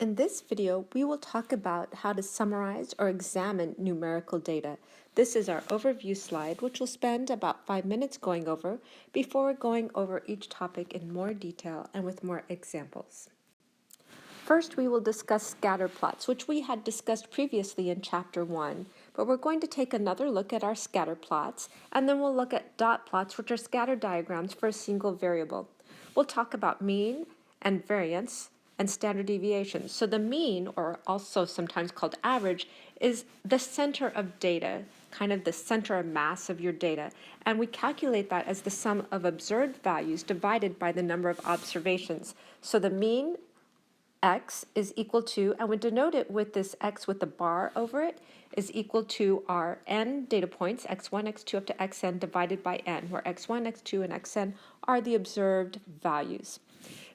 In this video, we will talk about how to summarize or examine numerical data. This is our overview slide, which we'll spend about 5 minutes going over before going over each topic in more detail and with more examples. First, we will discuss scatter plots, which we had discussed previously in Chapter 1, but we're going to take another look at our scatter plots, and then we'll look at dot plots, which are scatter diagrams for a single variable. We'll talk about mean and variance and standard deviation. So the mean, or also sometimes called average, is the center of data, kind of the center of mass of your data. And we calculate that as the sum of observed values divided by the number of observations. So the mean x is equal to, and we denote it with this x with the bar over it, is equal to our n data points, x1, x2 up to xn divided by n, where x1, x2, and xn are the observed values.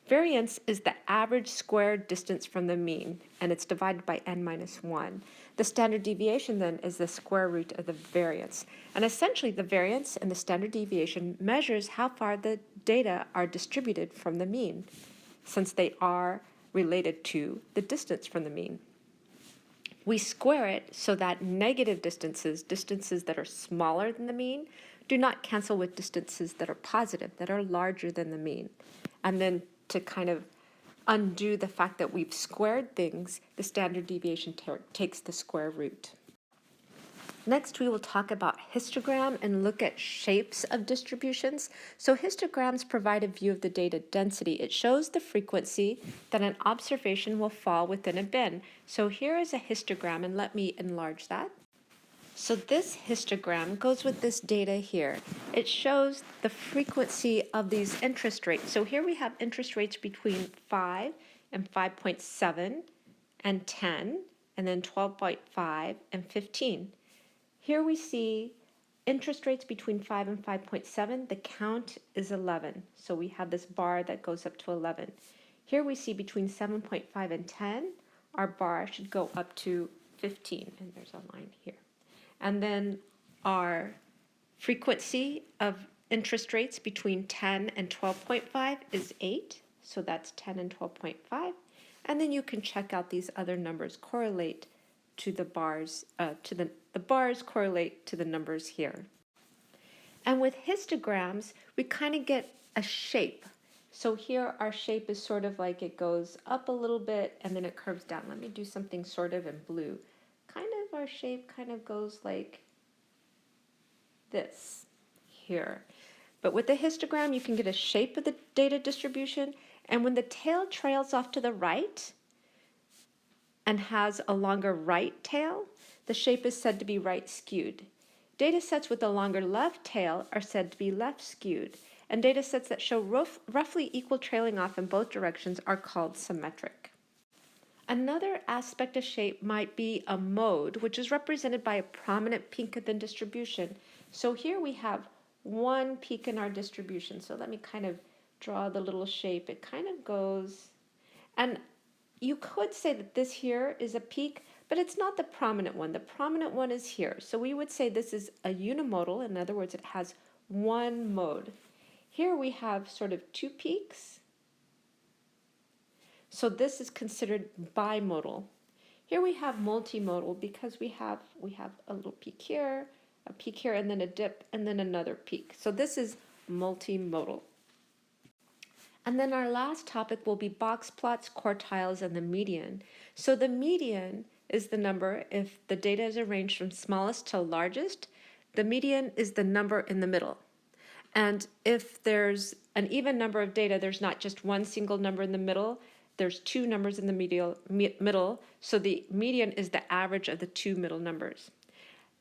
Variance is the average squared distance from the mean, and it's divided by n minus 1. The standard deviation then is the square root of the variance. And essentially the variance and the standard deviation measures how far the data are distributed from the mean, since they are related to the distance from the mean. We square it so that negative distances, distances that are smaller than the mean, do not cancel with distances that are positive, that are larger than the mean. And then to kind of undo the fact that we've squared things, the standard deviation takes the square root. Next, we will talk about histogram and look at shapes of distributions. So histograms provide a view of the data density. It shows the frequency that an observation will fall within a bin. So here is a histogram, and let me enlarge that. So this histogram goes with this data here. It shows the frequency of these interest rates. So here we have interest rates between 5 and 5.7 and 10, and then 12.5 and 15. Here we see interest rates between 5 and 5.7. The count is 11. So we have this bar that goes up to 11. Here we see between 7.5 and 10. Our bar should go up to 15. And there's a line here. And then our frequency of interest rates between 10 and 12.5 is 8. So that's 10 and 12.5. And then you can check out these other numbers correlate to the bars, the bars correlate to the numbers here. And with histograms, we kind of get a shape. So here our shape is sort of like it goes up a little bit and then it curves down. Let me do something sort of in blue. Our shape kind of goes like this here. But with the histogram, you can get a shape of the data distribution, and when the tail trails off to the right and has a longer right tail, the shape is said to be right-skewed. Data sets with a longer left tail are said to be left-skewed, and data sets that show roughly equal trailing off in both directions are called symmetric. Another aspect of shape might be a mode, which is represented by a prominent peak in the distribution. So here we have one peak in our distribution. So let me kind of draw the little shape. It kind of goes, and you could say that this here is a peak, but it's not the prominent one. The prominent one is here. So we would say this is a unimodal. In other words, it has one mode. Here we have sort of two peaks. So this is considered bimodal. Here we have multimodal because we have a little peak here, and then a dip, and then another peak. So this is multimodal. And then our last topic will be box plots, quartiles, and the median. So the median is the number, if the data is arranged from smallest to largest, the median is the number in the middle. And if there's an even number of data, there's not just one single number in the middle, there's two numbers in the middle, so the median is the average of the two middle numbers.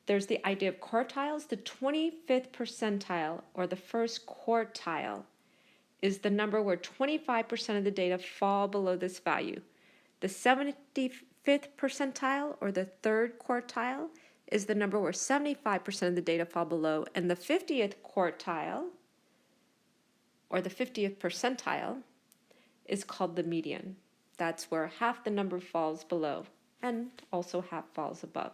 There's the idea of quartiles. The 25th percentile, or the first quartile, is the number where 25% of the data fall below this value. The 75th percentile, or the third quartile, is the number where 75% of the data fall below, and the 50th quartile, or the 50th percentile, is called the median. That's where half the number falls below and also half falls above.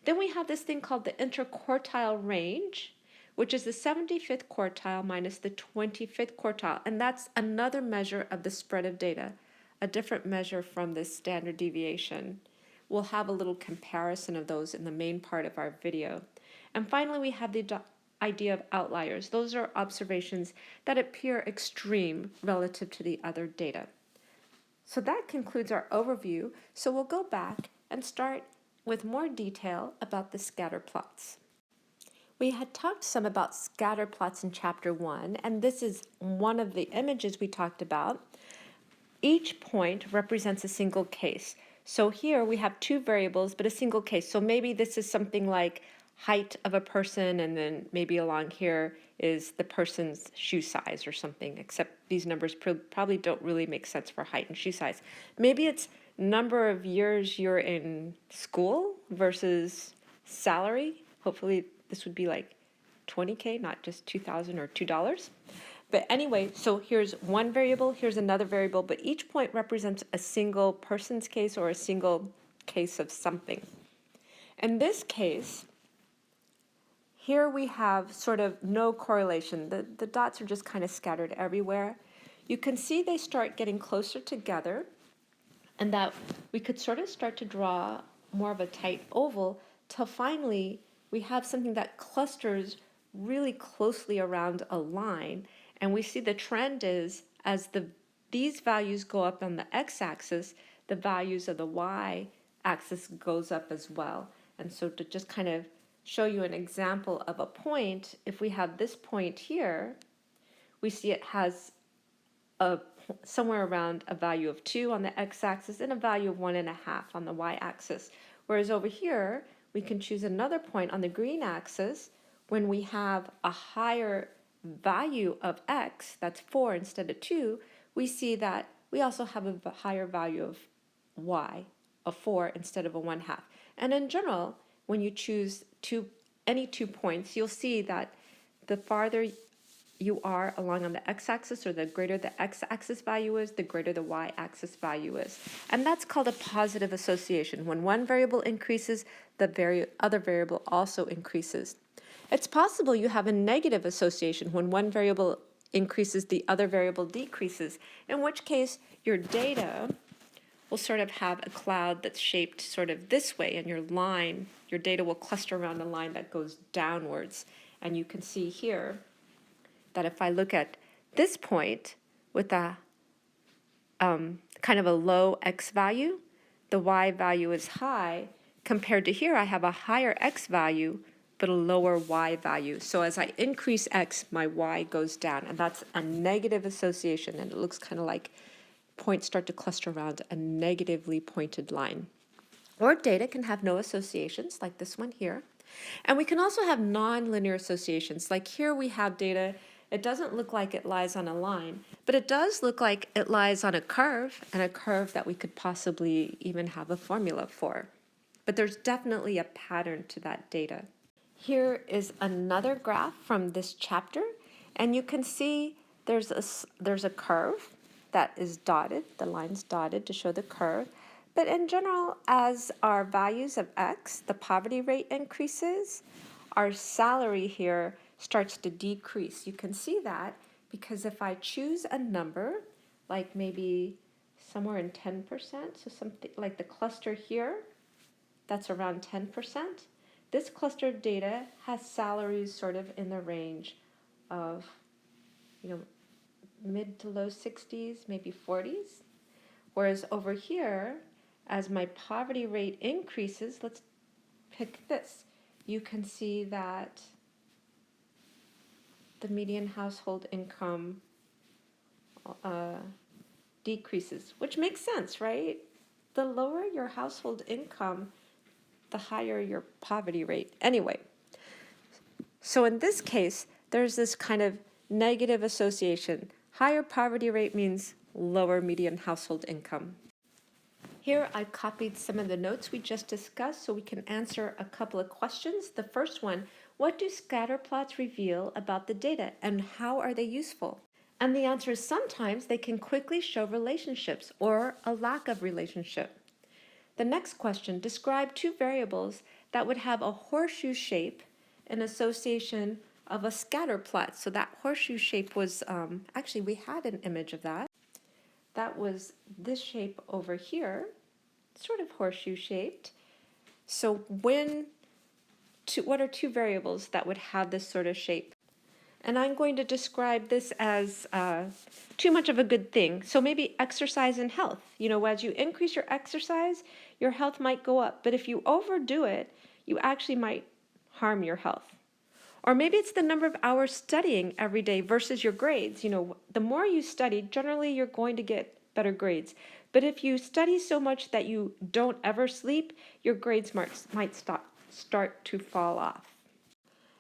Then we have this thing called the interquartile range, which is the 75th quartile minus the 25th quartile, and that's another measure of the spread of data. a different measure from this standard deviation. We'll have a little comparison of those in the main part of our video. And finally, we have the idea of outliers. Those are observations that appear extreme relative to the other data. So that concludes our overview. So we'll go back and start with more detail about the scatter plots. We had talked some about scatter plots in chapter 1, and this is one of the images we talked about. Each point represents a single case. So here we have two variables, but a single case. So maybe this is something like height of a person, and then maybe along here is the person's shoe size or something, except these numbers probably don't really make sense for height and shoe size. Maybe it's number of years you're in school versus salary. Hopefully this would be like 20K, not just 2,000 or $2. But anyway, so here's one variable, here's another variable, but each point represents a single person's case or a single case of something. In this case, here we have sort of no correlation. The dots are just kind of scattered everywhere. You can see they start getting closer together, and that we could sort of start to draw more of a tight oval till finally we have something that clusters really closely around a line. And we see the trend is as these values go up on the x-axis, the values of the y-axis goes up as well. And so to just kind of show you an example of a point, if we have this point here, we see it has somewhere around a value of 2 on the x-axis and a value of 1.5 on the y-axis. Whereas over here, we can choose another point on the green axis when we have a higher value of x, that's 4 instead of 2, we see that we also have a higher value of y, a 4 instead of a 1/2. And in general, when you choose any 2 points, you'll see that the farther you are along on the x-axis, or the greater the x-axis value is, the greater the y-axis value is. And that's called a positive association. When one variable increases, the other variable also increases. It's possible you have a negative association. When one variable increases, the other variable decreases, in which case your data will sort of have a cloud that's shaped sort of this way, and your data will cluster around a line that goes downwards. And you can see here that if I look at this point with a kind of a low x value, the y value is high, compared to here I have a higher x value but a lower y value. So as I increase x, my y goes down, and that's a negative association, and it looks kind of like points start to cluster around a negatively pointed line. Or data can have no associations, like this one here. And we can also have nonlinear associations. Like here we have data, it doesn't look like it lies on a line, but it does look like it lies on a curve, and a curve that we could possibly even have a formula for. But there's definitely a pattern to that data. Here is another graph from this chapter, and you can see there's a curve that is dotted, the line's dotted to show the curve. But in general, as our values of x, the poverty rate increases, our salary here starts to decrease. You can see that because if I choose a number, like maybe somewhere in 10%, so something like the cluster here, that's around 10%. This cluster of data has salaries sort of in the range of, mid to low 60s, maybe 40s. Whereas over here, as my poverty rate increases, let's pick this. You can see that the median household income decreases, which makes sense, right? The lower your household income, the higher your poverty rate. Anyway, so in this case, there's this kind of negative association. Higher poverty rate means lower median household income. Here I copied some of the notes we just discussed so we can answer a couple of questions. The first one, what do scatter plots reveal about the data and how are they useful? And the answer is sometimes they can quickly show relationships or a lack of relationship. The next question, describe two variables that would have a horseshoe shape in association of a scatter plot. So that horseshoe shape was, actually we had an image of that. that was this shape over here, sort of horseshoe shaped. So what are two variables that would have this sort of shape? And I'm going to describe this as too much of a good thing. So maybe exercise and health. You know, as you increase your exercise, your health might go up. But if you overdo it, you actually might harm your health. Or maybe it's the number of hours studying every day versus your grades. You know, the more you study, generally you're going to get better grades. But if you study so much that you don't ever sleep, your grades might start to fall off.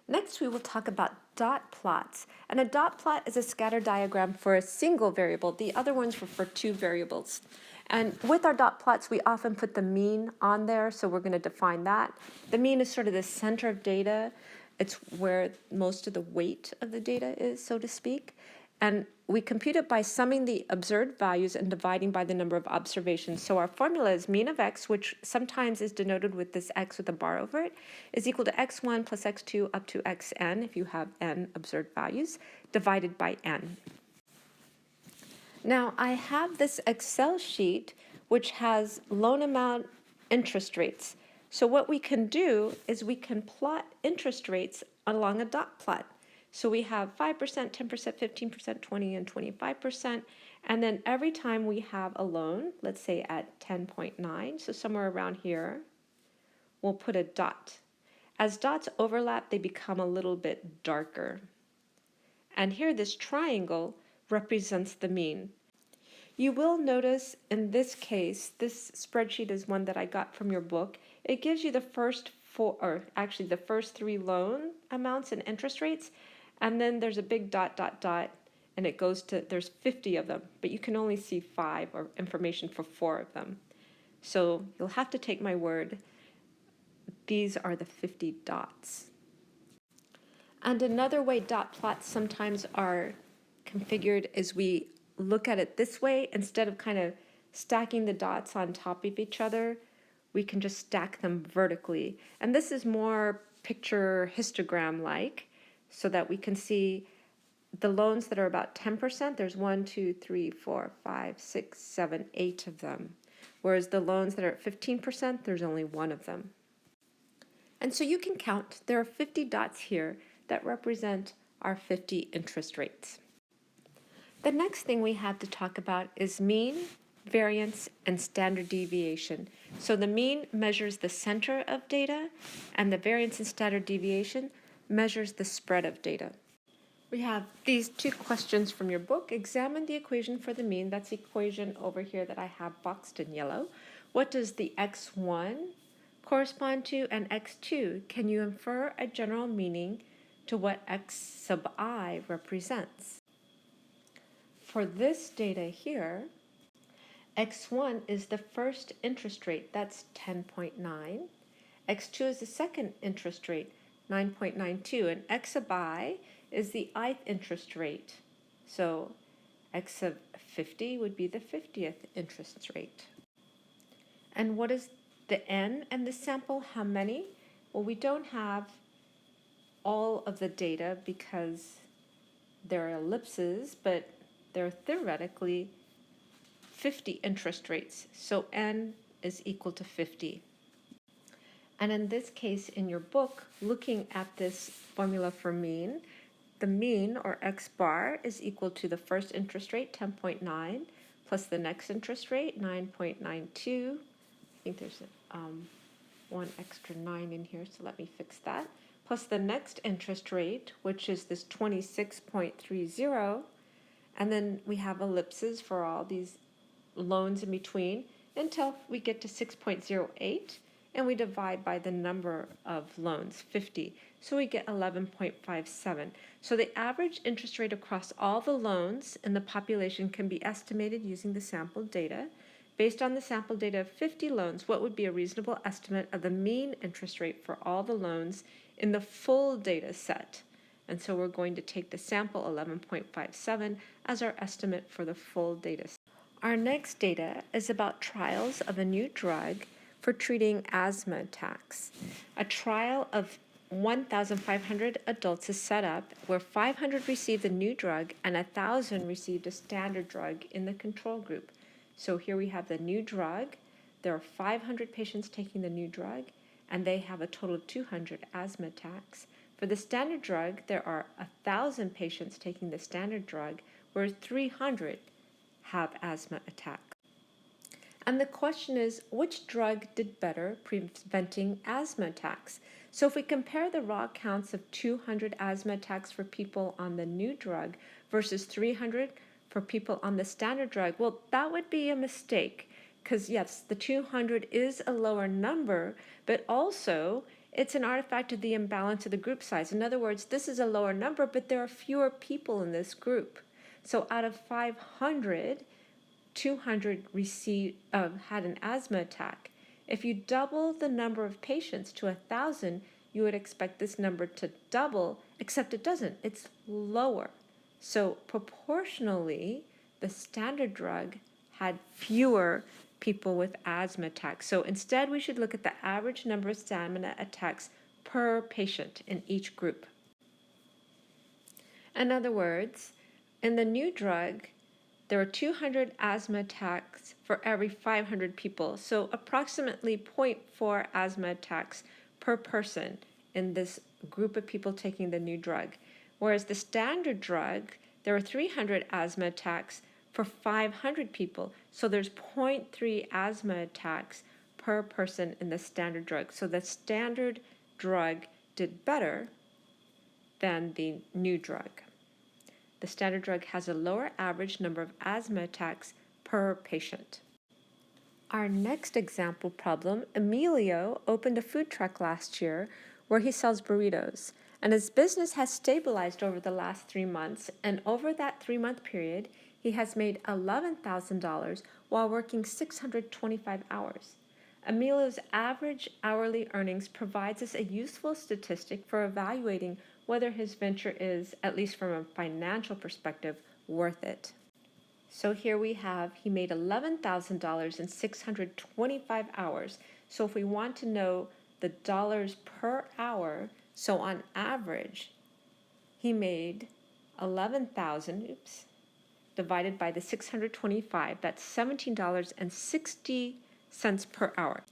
Next, we will talk about dot plots. And a dot plot is a scatter diagram for a single variable. The other ones were for two variables. And with our dot plots, we often put the mean on there, so we're going to define that. The mean is sort of the center of data. It's where most of the weight of the data is, so to speak. And we compute it by summing the observed values and dividing by the number of observations. So our formula is mean of x, which sometimes is denoted with this x with a bar over it, is equal to x1 plus x2 up to xn, if you have n observed values, divided by n. Now, I have this Excel sheet which has loan amount interest rates. So what we can do is we can plot interest rates along a dot plot. So we have 5%, 10%, 15%, 20, and 25%. And then every time we have a loan, let's say at 10.9, so somewhere around here, we'll put a dot. As dots overlap, they become a little bit darker. And here, this triangle represents the mean. You will notice in this case, this spreadsheet is one that I got from your book. It gives you the first the first three loan amounts and interest rates, and then there's a big dot, dot, dot, and it goes to, there's 50 of them, but you can only see 5 or information for 4 of them. So you'll have to take my word. These are the 50 dots. And another way dot plots sometimes are configured is we look at it this way. Instead of kind of stacking the dots on top of each other, we can just stack them vertically. And this is more picture histogram-like, so that we can see the loans that are about 10%, there's 1, 2, 3, 4, 5, 6, 7, 8 of them. Whereas the loans that are at 15%, there's only 1 of them. And so you can count, there are 50 dots here that represent our 50 interest rates. The next thing we have to talk about is mean, variance, and standard deviation. So the mean measures the center of data, and the variance and standard deviation measures the spread of data. We have these 2 questions from your book. Examine the equation for the mean. That's the equation over here that I have boxed in yellow. What does the x1 correspond to and x2? Can you infer a general meaning to what x sub I represents? For this data here, x1 is the first interest rate, that's 10.9. x2 is the second interest rate, 9.92, and x sub I is the ith interest rate. So x sub 50 would be the 50th interest rate. And what is the n and the sample? How many? Well, we don't have all of the data because there are ellipses, but there are theoretically 50 interest rates. So n is equal to 50. And in this case, in your book, looking at this formula for mean, the mean, or x bar, is equal to the first interest rate, 10.9, plus the next interest rate, 9.92. I think there's one extra 9 in here, so let me fix that. Plus the next interest rate, which is this 26.30, and then we have ellipses for all these loans in between until we get to 6.08, and we divide by the number of loans, 50. So we get 11.57. So the average interest rate across all the loans in the population can be estimated using the sample data. Based on the sample data of 50 loans, what would be a reasonable estimate of the mean interest rate for all the loans in the full data set? And so we're going to take the sample 11.57 as our estimate for the full data set. Our next data is about trials of a new drug for treating asthma attacks. A trial of 1,500 adults is set up where 500 received a new drug and 1,000 received a standard drug in the control group. So here we have the new drug. There are 500 patients taking the new drug, and they have a total of 200 asthma attacks. For the standard drug, there are 1,000 patients taking the standard drug, whereas 300 have asthma attacks. And the question is, which drug did better preventing asthma attacks? So if we compare the raw counts of 200 asthma attacks for people on the new drug versus 300 for people on the standard drug, well, that would be a mistake. Because yes, the 200 is a lower number, but also it's an artifact of the imbalance of the group size. In other words, this is a lower number, but there are fewer people in this group. So out of 500, 200 had an asthma attack. If you double the number of patients to 1,000, you would expect this number to double, except it doesn't. It's lower. So proportionally, the standard drug had fewer people with asthma attacks. So instead, we should look at the average number of asthma attacks per patient in each group. In other words, in the new drug, there are 200 asthma attacks for every 500 people, so approximately 0.4 asthma attacks per person in this group of people taking the new drug. Whereas the standard drug, there are 300 asthma attacks for 500 people, so there's 0.3 asthma attacks per person in the standard drug. So the standard drug did better than the new drug. The standard drug has a lower average number of asthma attacks per patient. Our next example problem, Emilio opened a food truck last year where he sells burritos, and his business has stabilized over the last 3 months, and over that 3-month period, he has made $11,000 while working 625 hours. Emilio's average hourly earnings provides us a useful statistic for evaluating whether his venture is, at least from a financial perspective, worth it. So here we have, he made $11,000 in 625 hours. So if we want to know the dollars per hour, so on average, he made 11,000, divided by the 625, that's $17.60 per hour.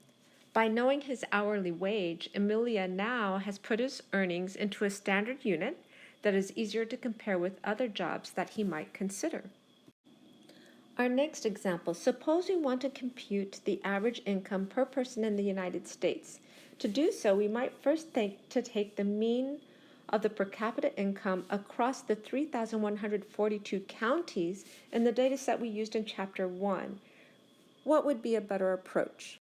By knowing his hourly wage, Emilia now has put his earnings into a standard unit that is easier to compare with other jobs that he might consider. Our next example, suppose we want to compute the average income per person in the United States. To do so, we might first take the mean of the per capita income across the 3,142 counties in the data set we used in Chapter 1. What would be a better approach?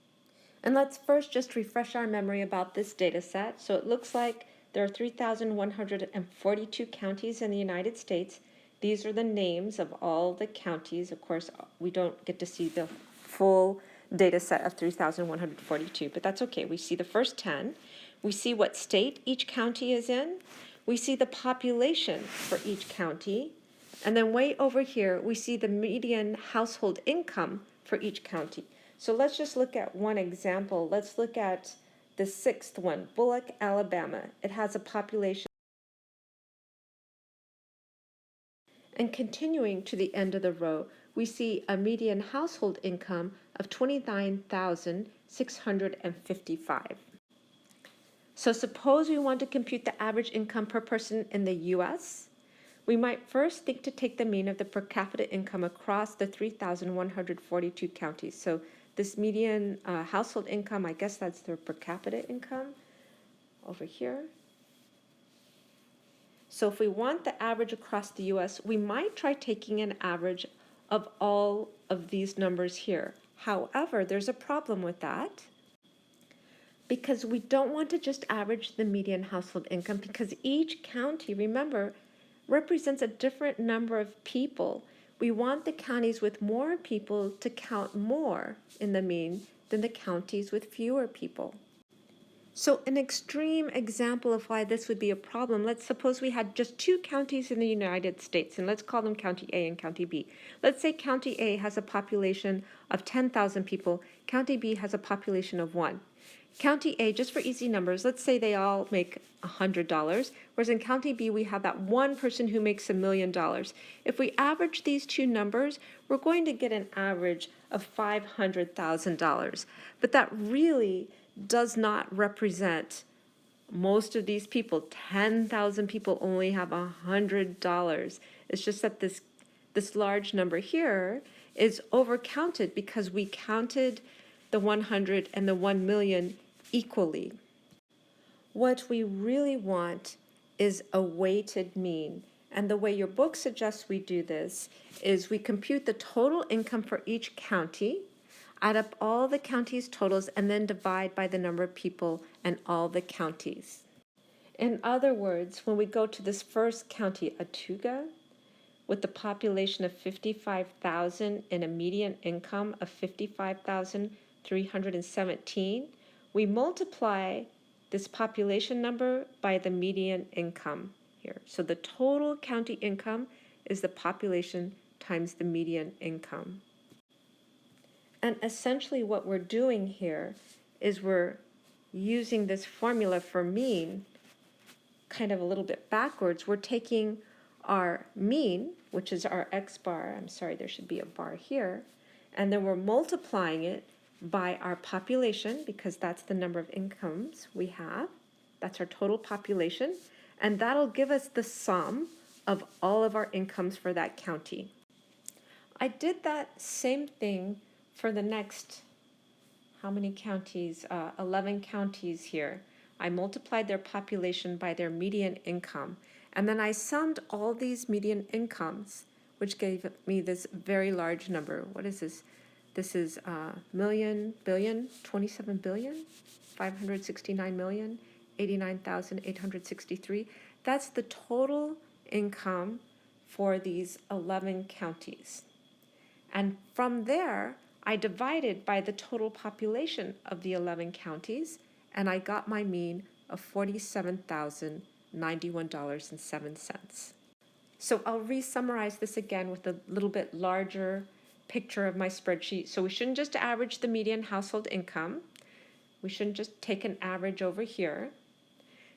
And let's first just refresh our memory about this data set. So it looks like there are 3,142 counties in the United States. These are the names of all the counties. Of course, we don't get to see the full data set of 3,142, but that's okay. We see the first 10. We see what state each county is in. We see the population for each county. And then way over here, we see the median household income for each county. So let's just look at one example. Let's look at the 6th one, Bullock, Alabama. It has a population. And continuing to the end of the row, we see a median household income of $29,655. So suppose we want to compute the average income per person in the U.S. We might first think to take the mean of the per capita income across the 3,142 counties. So this median household income, I guess that's their per capita income over here. So if we want the average across the U.S., we might try taking an average of all of these numbers here. However, there's a problem with that because we don't want to just average the median household income because each county, remember, represents a different number of people. We want the counties with more people to count more in the mean than the counties with fewer people. So an extreme example of why this would be a problem, let's suppose we had just 2 counties in the United States, and let's call them County A and County B. Let's say County A has a population of 10,000 people, County B has a population of 1. County A, just for easy numbers, let's say they all make $100, whereas in County B we have that one person who makes $1 million. If we average these two numbers, we're going to get an average of $500,000. But that really does not represent most of these people. 10,000 people only have $100. It's just that this large number here is overcounted because we counted the 100 and the 1 million equally. What we really want is a weighted mean. And the way your book suggests we do this is we compute the total income for each county, add up all the counties' totals, and then divide by the number of people and all the counties. In other words, when we go to this first county, Atuga, with the population of 55,000 and a median income of 55,317, we multiply this population number by the median income here. So the total county income is the population times the median income. And essentially what we're doing here is we're using this formula for mean kind of a little bit backwards. We're taking our mean, which is our x bar, I'm sorry, there should be a bar here, and then we're multiplying it by our population, because that's the number of incomes we have. That's our total population, and that'll give us the sum of all of our incomes for that county. I did that same thing for the next, how many counties? 11 counties here. I multiplied their population by their median income, and then I summed all these median incomes, which gave me this very large number. What is this? This is million, billion, 27 billion, 569 million, 89,863. That's the total income for these 11 counties. And from there, I divided by the total population of the 11 counties, and I got my mean of $47,091.07. So I'll re-summarize this again with a little bit larger picture of my spreadsheet. So we shouldn't just average the median household income. We shouldn't just take an average over here,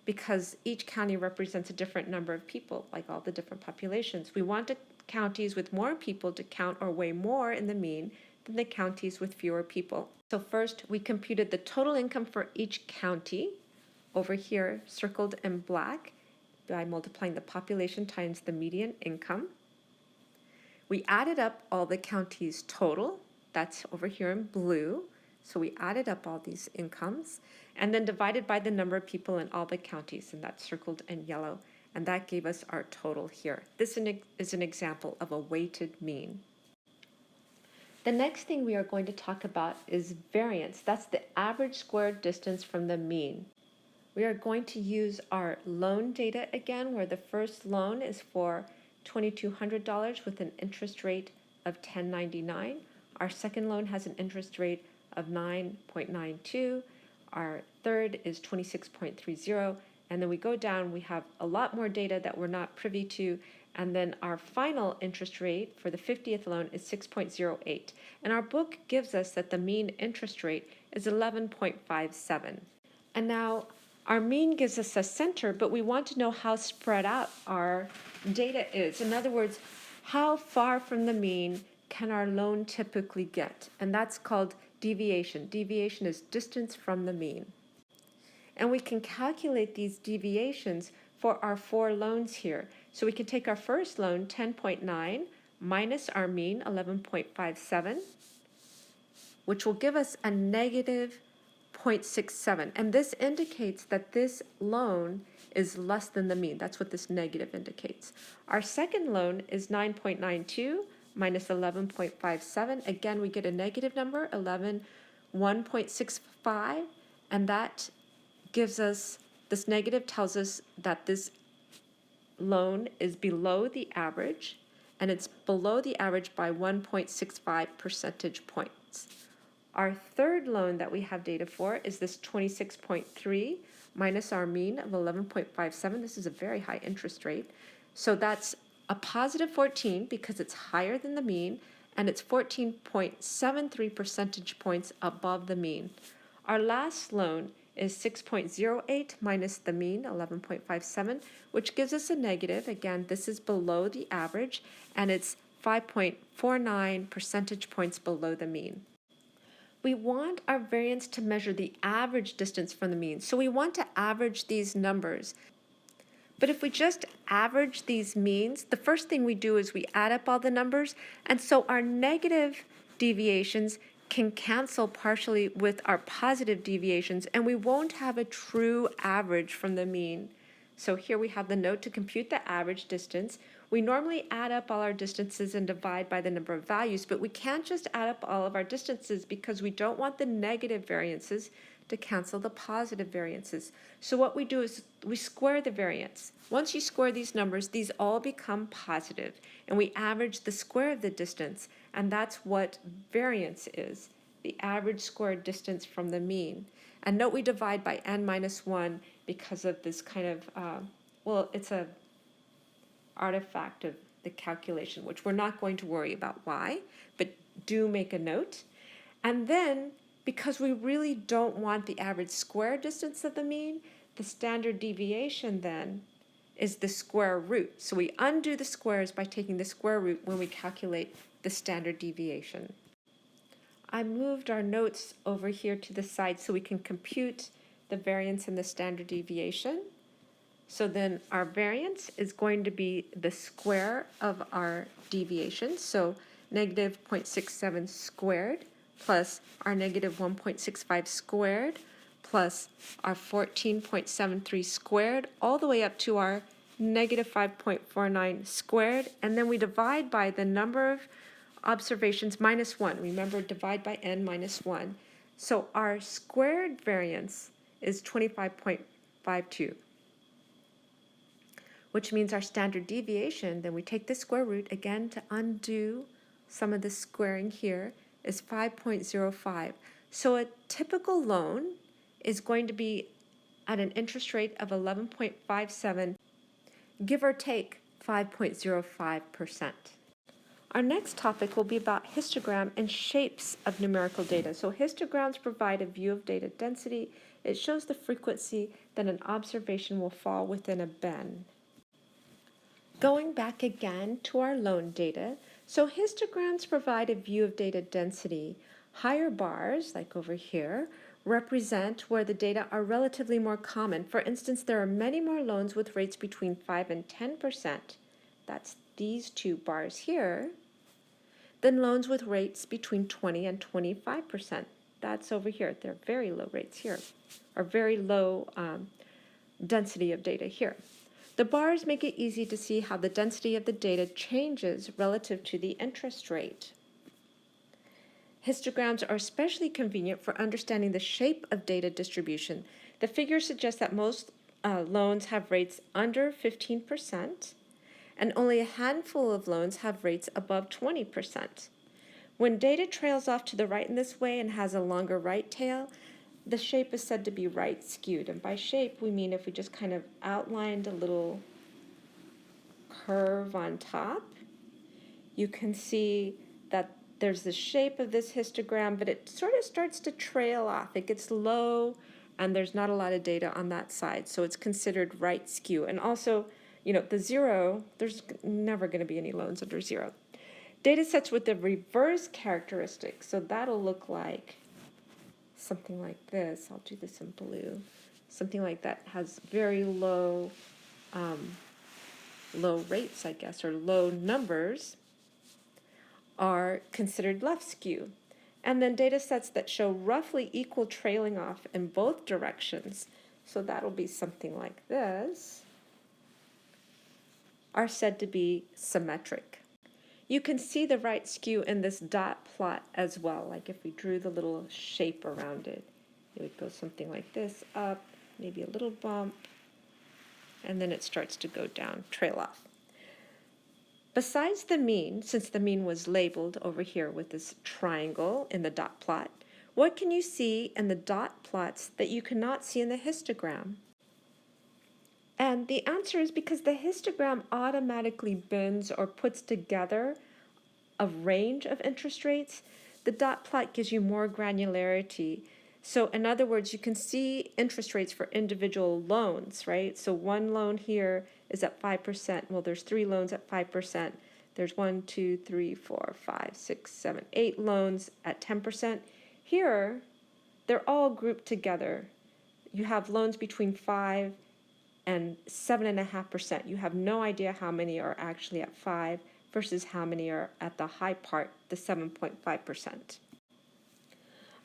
because each county represents a different number of people, like all the different populations. We want the counties with more people to count or weigh more in the mean than the counties with fewer people. So first, we computed the total income for each county, over here circled in black, by multiplying the population times the median income. We added up all the counties' total, that's over here in blue. So we added up all these incomes, and then divided by the number of people in all the counties, and that's circled in yellow, and that gave us our total here. This is an example of a weighted mean. The next thing we are going to talk about is variance. That's the average squared distance from the mean. We are going to use our loan data again, where the first loan is for $2,200 with an interest rate of 10.99. Our second loan has an interest rate of 9.92. Our third is 26.30. And then we go down, we have a lot more data that we're not privy to. And then our final interest rate for the 50th loan is 6.08. And our book gives us that the mean interest rate is 11.57. And now our mean gives us a center, but we want to know how spread out our data is. In other words, how far from the mean can our loan typically get? And that's called deviation. Deviation is distance from the mean. And we can calculate these deviations for our 4 loans here. So we can take our first loan, 10.9, minus our mean, 11.57, which will give us a negative 0.67. And this indicates that this loan is less than the mean. That's what this negative indicates. Our second loan is 9.92 minus 11.57. Again, we get a negative number, 1.65, and that gives us, this negative tells us that this loan is below the average, and it's below the average by 1.65 percentage points. Our third loan that we have data for is this 26.3 minus our mean of 11.57. This is a very high interest rate. So that's a positive 14 because it's higher than the mean, and it's 14.73 percentage points above the mean. Our last loan is 6.08 minus the mean, 11.57, which gives us a negative. Again, this is below the average, and it's 5.49 percentage points below the mean. We want our variance to measure the average distance from the mean, so we want to average these numbers. But if we just average these means, the first thing we do is we add up all the numbers, and so our negative deviations can cancel partially with our positive deviations, and we won't have a true average from the mean. So here we have the note to compute the average distance. We normally add up all our distances and divide by the number of values, but we can't just add up all of our distances because we don't want the negative variances to cancel the positive variances. So what we do is we square the variance. Once you square these numbers, these all become positive, and we average the square of the distance, and that's what variance is, the average squared distance from the mean. And note we divide by n minus 1 because of this kind of, well, it's a artifact of the calculation, which we're not going to worry about why, but do make a note. And then, because we really don't want the average square distance of the mean, the standard deviation then is the square root. So we undo the squares by taking the square root when we calculate the standard deviation. I moved our notes over here to the side so we can compute the variance and the standard deviation. So then our variance is going to be the square of our deviation, so negative 0.67 squared plus our negative 1.65 squared plus our 14.73 squared all the way up to our negative 5.49 squared, and then we divide by the number of observations minus 1. Remember, divide by n minus 1. So our squared variance is 25.52. which means our standard deviation, then we take the square root again to undo some of the squaring here, is 5.05. So a typical loan is going to be at an interest rate of 11.57, give or take 5.05%. Our next topic will be about histogram and shapes of numerical data. So histograms provide a view of data density. It shows the frequency that an observation will fall within a bin. Going back again to our loan data, so histograms provide a view of data density. Higher bars, like over here, represent where the data are relatively more common. For instance, there are many more loans with rates between 5 and 10%. That's these two bars here, than loans with rates between 20 and 25%. That's over here. They're very low rates here, or very low density of data here. The bars make it easy to see how the density of the data changes relative to the interest rate. Histograms are especially convenient for understanding the shape of data distribution. The figures suggest that most loans have rates under 15%, and only a handful of loans have rates above 20%. When data trails off to the right in this way and has a longer right tail, the shape is said to be right-skewed. And by shape, we mean if we just kind of outlined a little curve on top, you can see that there's the shape of this histogram, but it sort of starts to trail off. It gets low, and there's not a lot of data on that side, so it's considered right-skew. And also, you know, the zero, there's never going to be any loans under 0. Data sets with the reverse characteristic, so that'll look like something like this. I'll do this in blue. Something like that has very low rates, I guess, or low numbers, are considered left-skewed. And then data sets that show roughly equal trailing off in both directions, so that'll be something like this, are said to be symmetric. You can see the right skew in this dot plot as well. Like if we drew the little shape around it, it would go something like this, up, maybe a little bump, and then it starts to go down, trail off. Besides the mean, since the mean was labeled over here with this triangle in the dot plot, what can you see in the dot plots that you cannot see in the histogram? And the answer is because the histogram automatically bins or puts together a range of interest rates, the dot plot gives you more granularity. So in other words, you can see interest rates for individual loans, right? So one loan here is at 5%. Well, there's 3 loans at 5%. There's 1, 2, 3, 4, 5, 6, 7, 8 loans at 10%. Here, they're all grouped together. You have loans between 5 and 7.5%. You have no idea how many are actually at 5 versus how many are at the high part, the 7.5%.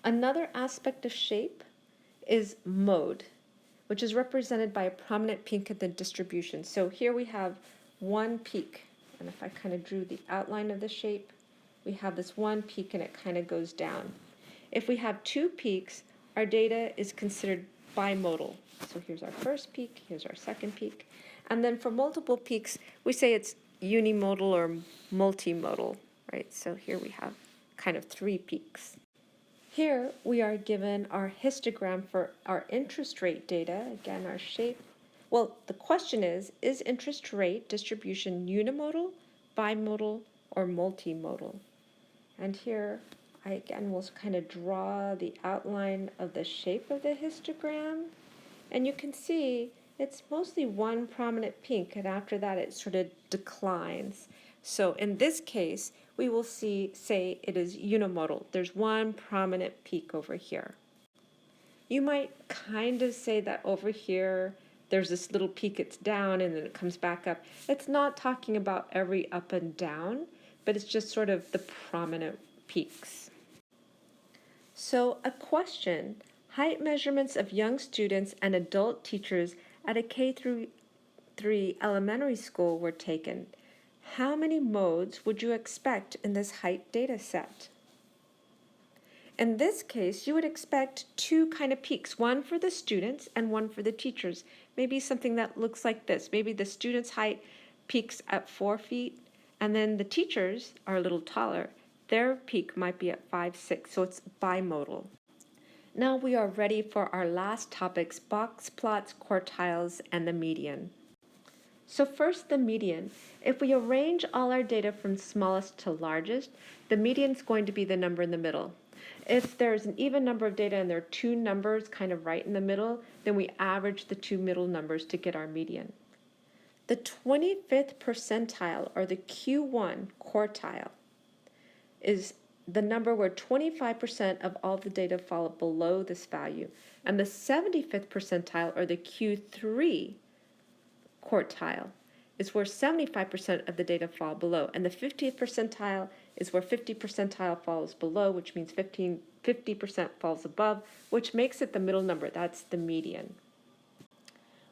Another aspect of shape is mode, which is represented by a prominent peak in the distribution. So here we have one peak, and if I kind of drew the outline of the shape, we have this one peak and it kind of goes down. If we have 2 peaks, our data is considered bimodal. So here's our first peak, here's our second peak. And then for multiple peaks, we say it's unimodal or multimodal, right? So here we have kind of 3 peaks. Here we are given our histogram for our interest rate data, again our shape. Well, the question is interest rate distribution unimodal, bimodal, or multimodal? And here I again will kind of draw the outline of the shape of the histogram. And you can see it's mostly one prominent peak, and after that it sort of declines. So in this case, we will say it is unimodal. There's one prominent peak over here. You might kind of say that over here, there's this little peak, it's down, and then it comes back up. It's not talking about every up and down, but it's just sort of the prominent peaks. So a question, height measurements of young students and adult teachers at a K-3 elementary school were taken. How many modes would you expect in this height data set? In this case, you would expect 2 kind of peaks, one for the students and one for the teachers. Maybe something that looks like this. Maybe the student's height peaks at 4 feet, and then the teachers are a little taller. Their peak might be at 5, 6, so it's bimodal. Now we are ready for our last topics, box plots, quartiles, and the median. So first, the median. If we arrange all our data from smallest to largest, the median is going to be the number in the middle. If there's an even number of data and there are 2 numbers kind of right in the middle, then we average the 2 middle numbers to get our median. The 25th percentile, or the Q1 quartile, is the number where 25% of all the data fall below this value. And the 75th percentile, or the Q3 quartile, is where 75% of the data fall below. And the 50th percentile is where 50 percentile falls below, which means 50% falls above, which makes it the middle number. That's the median.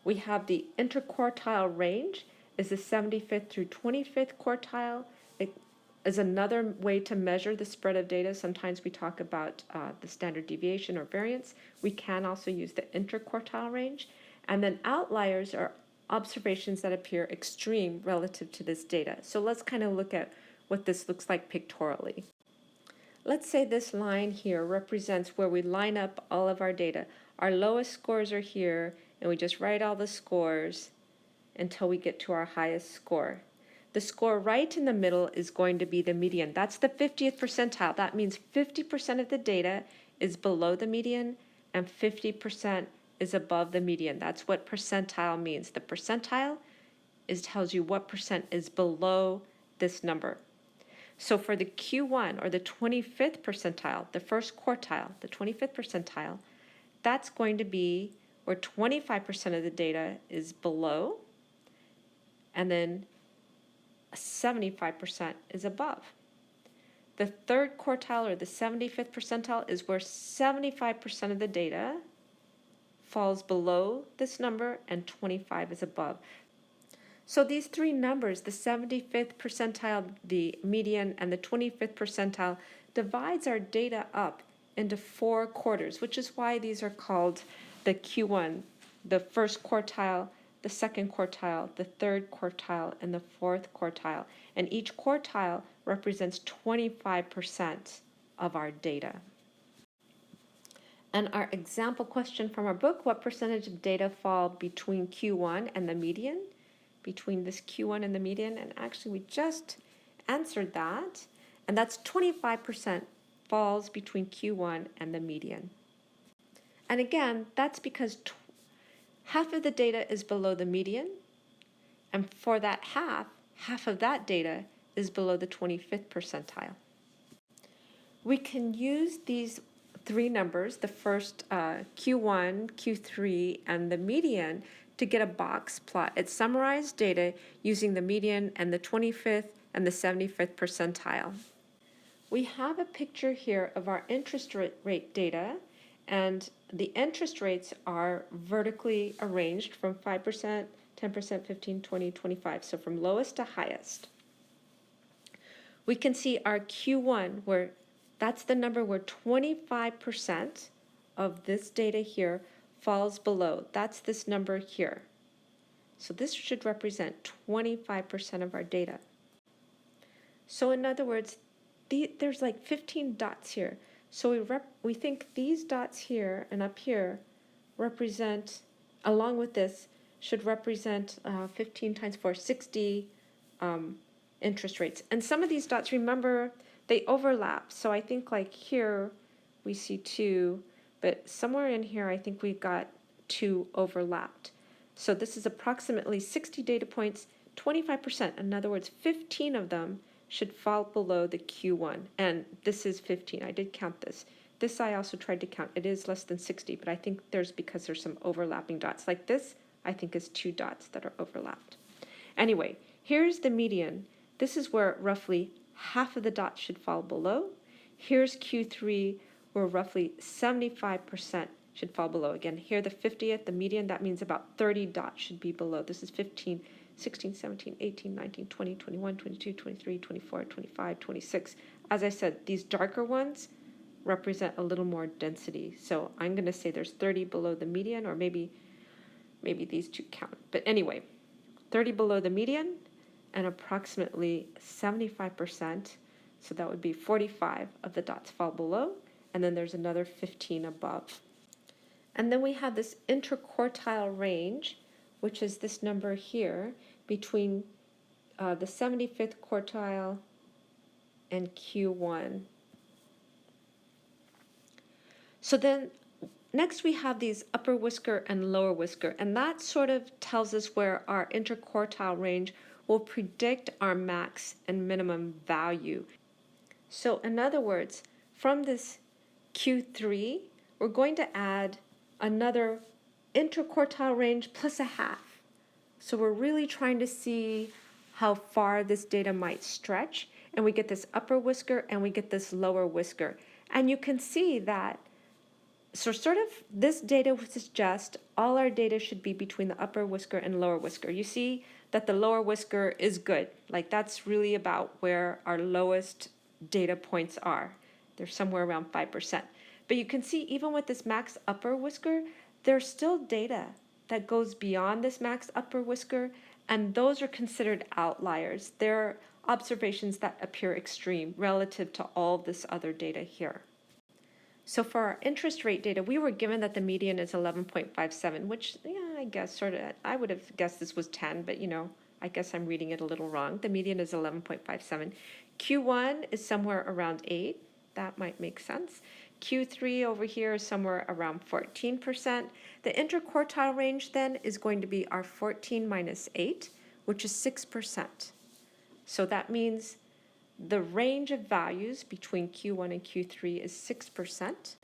We have the interquartile range is the 75th through 25th quartile. It is another way to measure the spread of data. Sometimes we talk about the standard deviation or variance. We can also use the interquartile range. And then outliers are observations that appear extreme relative to this data. So let's kind of look at what this looks like pictorially. Let's say this line here represents where we line up all of our data. Our lowest scores are here, and we just write all the scores until we get to our highest score. The score right in the middle is going to be the median. That's the 50th percentile. That means 50% of the data is below the median and 50% is above the median. That's what percentile means. The percentile tells you what percent is below this number. So for the Q1, or the 25th percentile, the first quartile, the 25th percentile, that's going to be where 25% of the data is below, and then 75% is above. The third quartile, or the 75th percentile, is where 75% of the data falls below this number and 25 is above. So these 3 numbers, the 75th percentile, the median, and the 25th percentile, divides our data up into 4 quarters, which is why these are called the Q1, the first quartile, the second quartile, the third quartile, and the fourth quartile. And each quartile represents 25% of our data. And our example question from our book, what percentage of data fall between Q1 and the median? Between this Q1 and the median, and actually we just answered that. and that's 25% falls between Q1 and the median. And again, that's because half of the data is below the median, and for that half of that data is below the 25th percentile. We can use these three numbers, the first Q1, Q3, and the median, to get a box plot. It summarized data using the median and the 25th and the 75th percentile. We have a picture here of our interest rate data, and the interest rates are vertically arranged from 5%, 10%, 15, 20, 25, so from lowest to highest. We can see our Q1, where that's the number where 25% of this data here falls below. That's this number here. So this should represent 25% of our data. So in other words, there's like 15 dots here. So we think these dots here and up here represent, along with this, should represent 15 times 4, 60 interest rates. And some of these dots, remember, they overlap. So I think like here we see 2, but somewhere in here I think we've got 2 overlapped. So this is approximately 60 data points, 25%. In other words, 15 of them should fall below the Q1. And this is 15. I did count this. This I also tried to count. It is less than 60, but I think because there's some overlapping dots. Like this, I think is 2 dots that are overlapped. Anyway, here's the median. This is where roughly half of the dots should fall below. Here's Q3, where roughly 75% should fall below. Again, here the 50th, the median, that means about 30 dots should be below. This is 15, 16, 17, 18, 19, 20, 21, 22, 23, 24, 25, 26. As I said, these darker ones represent a little more density. So I'm going to say there's 30 below the median, or maybe these two count. But anyway, 30 below the median and approximately 75%, so that would be 45 of the dots fall below, and then there's another 15 above. And then we have this interquartile range, which is this number here, between the 75th quartile and Q1. So then next we have these upper whisker and lower whisker, and that sort of tells us where our interquartile range will predict our max and minimum value. So in other words, from this Q3, we're going to add another interquartile range plus a half. So we're really trying to see how far this data might stretch, and we get this upper whisker and we get this lower whisker. And you can see that, so sort of this data would suggest all our data should be between the upper whisker and lower whisker. You see that the lower whisker is good. Like that's really about where our lowest data points are. They're somewhere around 5%. But you can see even with this max upper whisker, there's still data that goes beyond this max upper whisker, and those are considered outliers. They're observations that appear extreme relative to all this other data here. So for our interest rate data, we were given that the median is 11.57, which, yeah, I guess sort of, I would have guessed this was 10, but I guess I'm reading it a little wrong. The median is 11.57. Q1 is somewhere around 8. That might make sense. Q3 over here is somewhere around 14%. The interquartile range then is going to be our 14 minus 8, which is 6%. So that means the range of values between Q1 and Q3 is 6%.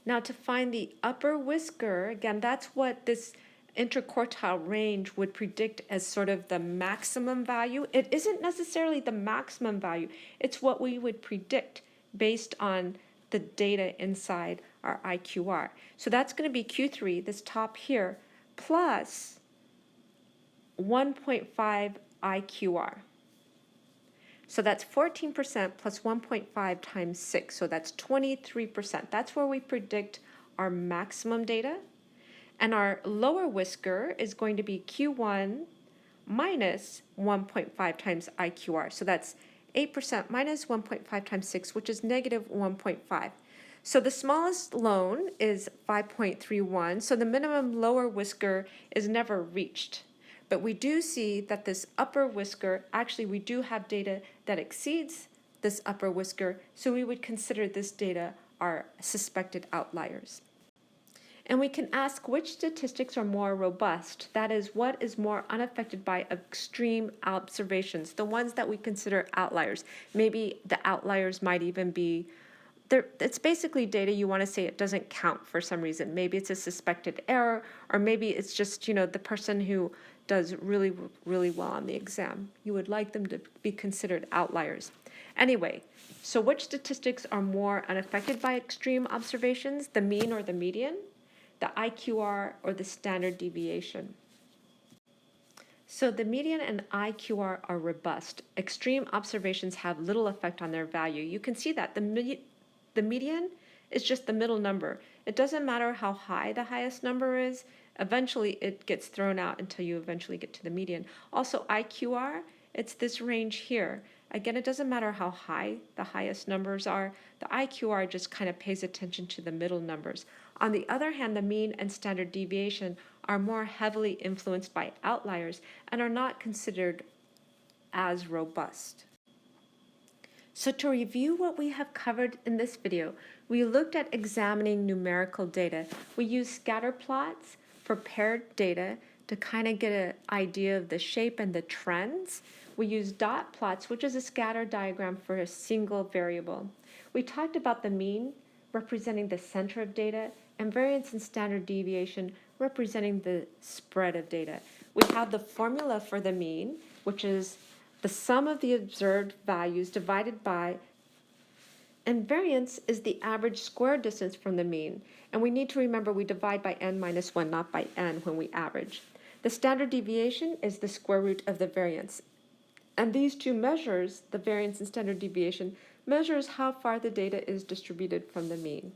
Now to find the upper whisker, again, that's what this interquartile range would predict as sort of the maximum value. It isn't necessarily the maximum value. It's what we would predict based on the data inside our IQR. So that's going to be Q3, this top here, plus 1.5 IQR. So that's 14% plus 1.5 times 6, so that's 23%. That's where we predict our maximum data. And our lower whisker is going to be Q1 minus 1.5 times IQR. So that's 8% minus 1.5 times 6, which is negative 1.5. So the smallest loan is 5.31, so the minimum lower whisker is never reached. But we do see that this upper whisker, actually we do have data that exceeds this upper whisker, so we would consider this data our suspected outliers. And we can ask which statistics are more robust, that is, what is more unaffected by extreme observations, the ones that we consider outliers. Maybe the outliers might even be, it's basically data you want to say it doesn't count for some reason. Maybe it's a suspected error, or maybe it's just, the person who does really, really well on the exam. You would like them to be considered outliers. Anyway, so which statistics are more unaffected by extreme observations, the mean or the median, the IQR or the standard deviation? So the median and IQR are robust. Extreme observations have little effect on their value. You can see that the median is just the middle number. It doesn't matter how high the highest number is. Eventually, it gets thrown out until you eventually get to the median. Also, IQR, it's this range here. Again, it doesn't matter how high the highest numbers are. The IQR just kind of pays attention to the middle numbers. On the other hand, the mean and standard deviation are more heavily influenced by outliers and are not considered as robust. So to review what we have covered in this video, we looked at examining numerical data. We used scatter plots for paired data to kind of get an idea of the shape and the trends. We used dot plots, which is a scatter diagram for a single variable. We talked about the mean representing the center of data and variance and standard deviation representing the spread of data. We have the formula for the mean, which is the sum of the observed values divided by, and variance is the average square distance from the mean. And we need to remember we divide by n minus 1, not by n when we average. The standard deviation is the square root of the variance. And these two measures, the variance and standard deviation, measures how far the data is distributed from the mean.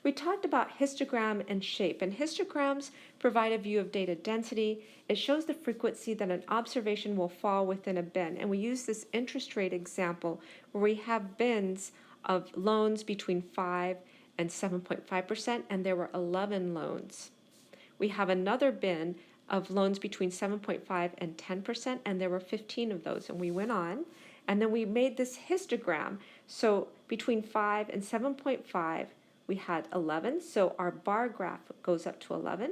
We talked about histogram and shape, and histograms provide a view of data density. It shows the frequency that an observation will fall within a bin, and we use this interest rate example where we have bins of loans between 5 and 7.5%, and there were 11 loans. We have another bin of loans between 7.5 and 10%, and there were 15 of those, and we went on. And then we made this histogram. So between 5 and 7.5, we had 11, so our bar graph goes up to 11.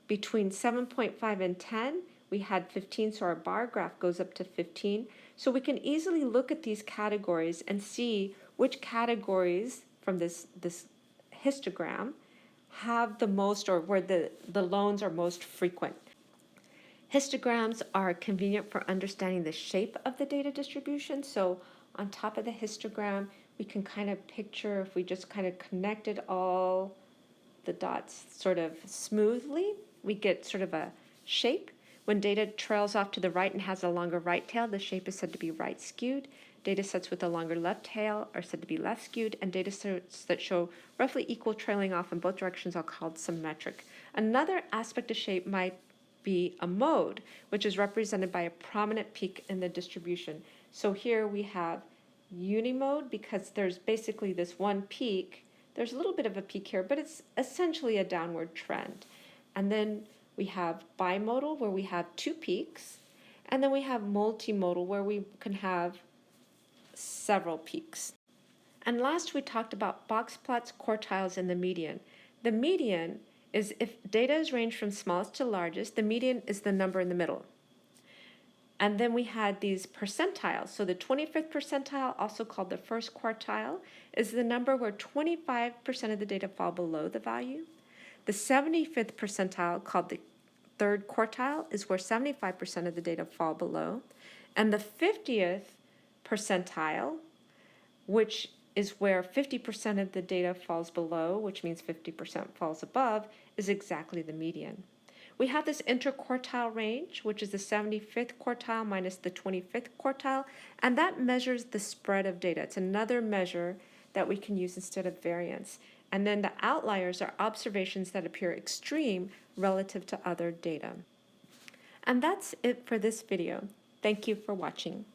Between 7.5 and 10, we had 15, so our bar graph goes up to 15. So we can easily look at these categories and see which categories from this histogram have the most, or where the loans are most frequent. Histograms are convenient for understanding the shape of the data distribution. So on top of the histogram, we can kind of picture if we just kind of connected all the dots sort of smoothly, we get sort of a shape. When data trails off to the right and has a longer right tail, the shape is said to be right-skewed. Data sets with a longer left tail are said to be left-skewed, and data sets that show roughly equal trailing off in both directions are called symmetric. Another aspect of shape might be a mode, which is represented by a prominent peak in the distribution. So here we have unimode because there's basically this one peak. There's a little bit of a peak here, but it's essentially a downward trend. And then we have bimodal, where we have two peaks. And then we have multimodal, where we can have several peaks. And last, we talked about box plots, quartiles, and the median. The median is if data is ranged from smallest to largest, the median is the number in the middle. And then we had these percentiles. So the 25th percentile, also called the first quartile, is the number where 25% of the data fall below the value. The 75th percentile, called the third quartile, is where 75% of the data fall below. And the 50th percentile, which is where 50% of the data falls below, which means 50% falls above, is exactly the median. We have this interquartile range, which is the 75th quartile minus the 25th quartile, and that measures the spread of data. It's another measure that we can use instead of variance. And then the outliers are observations that appear extreme relative to other data. And that's it for this video. Thank you for watching.